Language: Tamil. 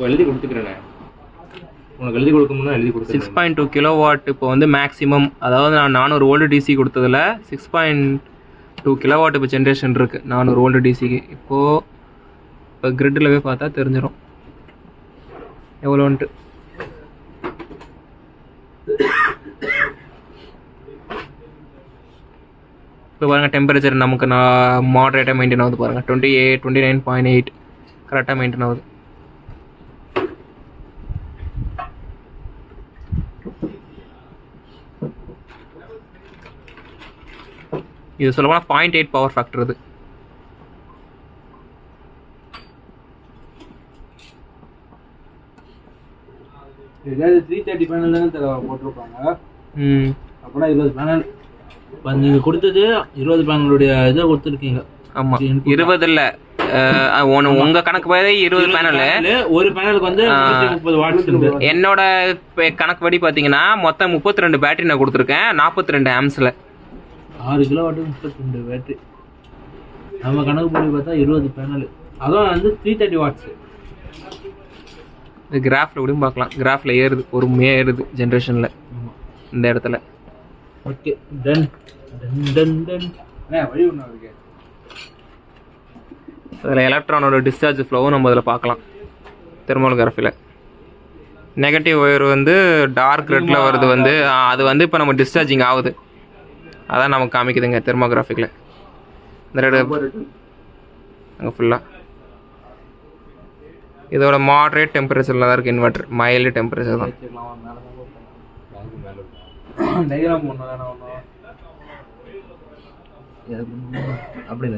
எழுதி கொடுத்துக்கிறேன். உனக்கு எழுதி கொடுக்கணும்னா எழுதி கொடுத்து 6.2 கிலோவாட் இப்போ வந்து மேக்ஸிமம். அதாவது நான் 400 வோல்ட் டிசி கொடுத்ததில் 6.2 கிலோவாட் இப்போ ஜென்ரேஷன் இருக்குது 400 வோல்ட் டிசிக்கு. இப்போ கிரிட்டில் போய் பார்த்தா தெரிஞ்சிடும் எவ்வளோன்ட்டு. இப்போ பாருங்கள் டெம்பரேச்சர் நமக்கு நான் மாடரேட்டாக மெயின்டைன் ஆகுது பாருங்கள். 29.8 கரெக்டாக மெயின்டைன் ஆகுது. இது சொல்லப்போனால் 0.8 பவர் ஃபேக்டர். இது ஏதாவது 330 பேனல் தானே போட்டிருப்பாங்க. அப்படின்னா 20 பேனல். இப்போ நீங்கள் கொடுத்தது 20 பேனலுடைய இதை கொடுத்துருக்கீங்க. ஆமாம் 20 இல்லை, உங்கள் கணக்கு படி 20 பேனல். ஒரு பேனலுக்கு வந்து 30 வாட்ஸ். என்னோட கணக்கு படி பார்த்தீங்கன்னா மொத்தம் 32 பேட்டரி நான் கொடுத்துருக்கேன் 42 ஆம்ஸில். 6 கிலோவாட்டு 32 பேட்டரி. நம்ம கணக்கு படி பார்த்தா 20 பேனல், அதுவும் வந்து 330 வாட்ஸ். இது கிராஃபில் கூட பார்க்கலாம். கிராஃபில் ஏறுது, ஒரு ஏறுது ஜென்ரேஷனில் இந்த இடத்துல. Okay done done done done. வழி ஒன்று இருக்கு. அதில் எலக்ட்ரானோட டிஸ்சார்ஜ் ஃப்ளோவும் நம்ம அதில் பார்க்கலாம் தெர்மோகிராஃபியில். நெகட்டிவ் ஒயர் வந்து டார்க் ரெட்டில் வருது வந்து, அது வந்து இப்போ நம்ம டிஸ்சார்ஜிங் ஆகுது. அதான் நமக்கு காமிக்குதுங்க தெர்மோகிராஃபிக்கில். இந்த ரெண்டு அங்கே ஃபுல்லாக இதோட மாட்ரேட் டெம்பரேச்சரில் தான் இருக்குது இன்வெர்டர். மைல்டு டெம்பரேச்சர் தான். அப்படி